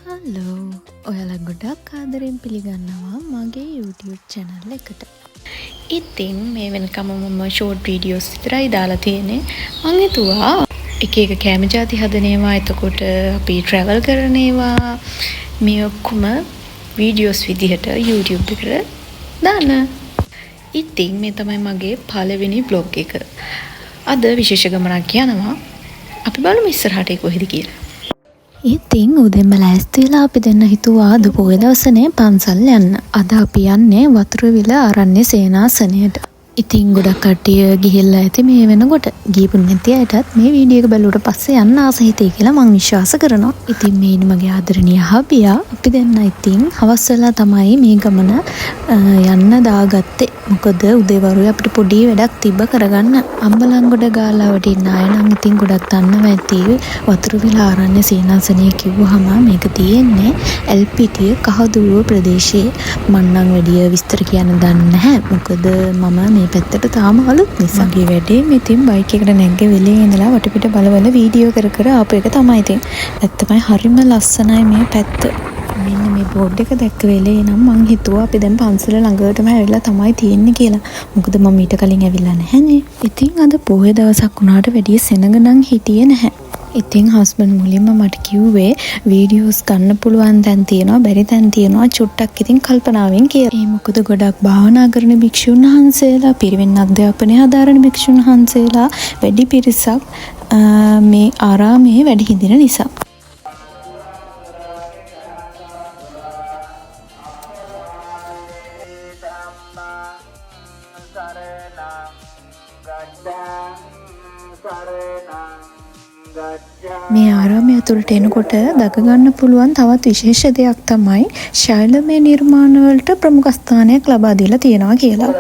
Hello ඔයාලා ගොඩක් ආදරෙන් පිළිගන්නවා මගේ YouTube channel එකට. ඉතින් මේ වෙනකම මම short videos විතරයි දාලා තියෙන්නේ. මම හිතුවා එක එක කැම જાති හදන ඒවා, එතකොට අපි travel කරන ඒවා මේ ඔක්කොම videos විදිහට YouTube එකට දාන්න. ඉතින් මේ තමයි මගේ පළවෙනි vlog එක. අද විශේෂ ගමනක් යනවා. අපි බලමු ඉස්සරහට ඒක කොහෙද කියලා. ඉතින් උදෙන්ම ලෑස්ති වෙලා අපි දෙන්න හිතුවා අද පොය දවසනේ පන්සල් යන්න. අද අපි යන්නේ වතුරවිල ආරණ්‍ය සේනාසනයට. ඉතින් ගොඩක් කට්ටිය ගිහිල්ලා ඇති මේ වෙනකොට. ගිහපු නැති අයටත් මේ වීඩියෝ එක බැලුවට පස්සේ යන්න ආස හිතේ කියලා මම විශ්වාස කරනවා. ඉතින් මේ ඉන්නේ මගේ ආදරණීය හබියා. අපි දෙන්න ඉතින් හවස් වෙලා තමයි මේ ගමන යන්න දාගත්තේ. මොකද උදේවරුේ අපිට පොඩි වැඩක් තිබ්බ කරගන්න. අම්බලන්ගොඩ ගාලාවට ඉන්න අය නම් ඉතින් ගොඩක් දන්නවා ඇති වතුරවිල ආරණ්‍ය සේනාසනය කිව්වහම මේක තියෙන්නේ එල්පිටිය කහදුරුව ප්‍රදේශයේ. මම නම් වැඩි විස්තර කියන්න දන්නේ නැහැ. මොකද මම මේ පැත්තට තාම අලුත් නිසා. මගේ වැඩේ මෙතින් බයික් එකට නැග්ග වෙලේ ඉඳලා වටපිට බලවල වීඩියෝ කර කර ආපු එක තමයි ඉතින්. ඇත්තමයි හරිම ලස්සනයි මේ පැත්ත. මෙන්න මේ බෝඩ් එක දැක්ක වෙලේ නම් මං හිතුවා අපි දැන් පන්සල ළඟටම ඇවිල්ලා තමයි තියෙන්නේ කියලා. මොකද මම ඊට කලින් ඇවිල්ලා නැහැනේ. ඉතින් අද පොහේ දවසක් වුණාට වැඩි සෙනඟ නම් හිටියේ නැහැ. ඉතින් හස්බන්ඩ් මුලින්ම මට කිව්වේ වීඩියෝස් ගන්න පුළුවන් තැන් තියෙනවා, බැරි තැන් තියෙනවා, චුට්ටක් ඉතින් කල්පනාවෙන් කියලා. ඒ මොකද ගොඩක් භාවනා කරන භික්ෂුන් වහන්සේලා, පිරිවෙන් අධ්‍යාපනය හදාරන භික්ෂුන් වහන්සේලා වැඩි පිරිසක් මේ ආරාමයේ වැඩ හිඳින නිසා. මේ ආරාමය ඇතුළට එනකොට දක ගන්න පුළුවන් තවත් විශේෂ දෙයක් තමයි ශෛලමය නිර්මාණ වලට ප්‍රමුඛ ස්ථානයක් ලබා දීලා තියෙනවා කියලා.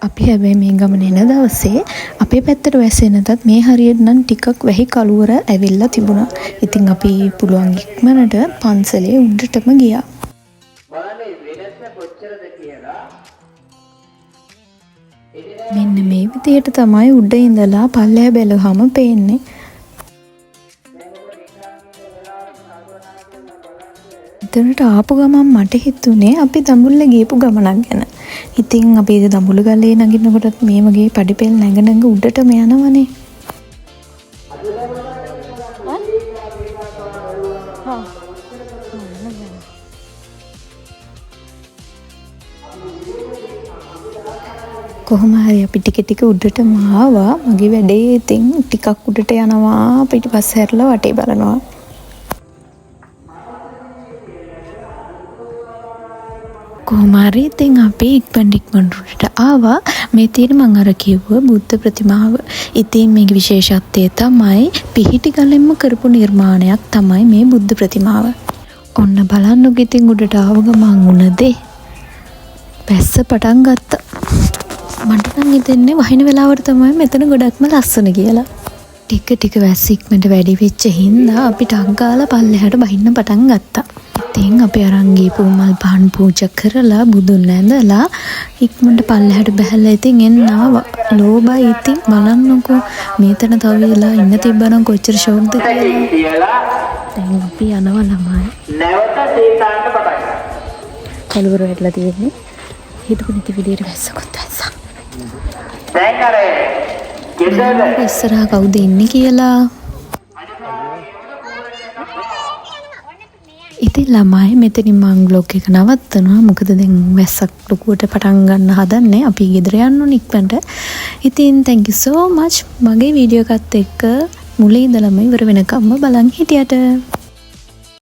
අපි හැබැයි මේ ගමන එන දවසේ අපේ පැත්තට වැස්සෙනටත් මේ හරියට නම් ටිකක් වැහි කළුවර ඇවිල්ලා තිබුණා. ඉතින් අපි පුළුවන් ඉක්මනට පන්සලේ උඩටම ගියා. මෙන්න මේ විදිහට තමයි උඩ ඉඳලා පල්ලෙහ බැලුවම පේන්නේ. එතනට ආපු ගමන් මට හිතුනේ අපි දඹුල්ල ගියපු ගමනක් ගැන. ඉතින් අපි දඹුල්ල ගලේ නගිනකොටත් මේ වගේ පඩිපෙළ නැග උඩටම යනවනේ. කොහොම හරි අපි ටික උඩටම ආවා. මගේ වැඩේ ඉතින් ටිකක් උඩට යනවා, පිටිපස්ස හැරලා වටේ බලනවා. කොහොම හරි ඉතින් අපි ඉක්මනට උඩට ආවා. මේ තියෙන මම අර කිව්ව බුද්ධ ප්‍රතිමාව. ඉතින් මේකේ විශේෂත්වය තමයි පිහිටි ගලෙන්ම කරපු නිර්මාණයක් තමයි මේ බුද්ධ ප්‍රතිමාව. ඔන්න බලන්නකො ඉතින් උඩට ආව ගමන් උනදේ පැස්ස පටන් ගත්තා. මට නම් හිතෙන්නේ වහින වෙලාවට තමයි මෙතන ගොඩක්ම ලස්සන කියලා. ටික වැස්ස ඉක්මනට වැඩි වෙච්ච හින්දා අපි ටක් ගාලා පල්ලෙහාට බහින්න පටන් ගත්තා. ඉතින් අපි අරන් ගිහපු මල් පහන් පූජා කරලා බුදුන් ඇඳලා ඉක්මනට පල්ලෙහාට බහැලා ඉතින් එන්න ආවා. ලෝබයි ඉතින් බලන්නකෝ මේතන තව වෙලා ඉන්න තිබ්බනම් කොච්චර ෂෝක්ද කියලා. දැන් අපි යනවා ළමයි. නැවත සීතාන්න පටන් ගත්තා. කලවර වෙట్లా තියෙන්නේ. හිතපු නැති විදියට වැස්සකොත් වැස්සා. දැන් අර ඉස්සරහා කවුද ඉන්නේ කියලා. ඉතින් ළමයි මෙතනින් මම vlog එක නවත්තනවා. මොකද දැන් වැස්සක් ලොකුවට පටන් ගන්න හදන්නේ. අපි ගෙදර යන්න ඕනේ ඉක්මනට. ඉතින් thank you so much මගේ වීඩියෝ එකත් එක්ක මුලින් ඉඳලම ඉවර වෙනකම්ම බලන් හිටියට.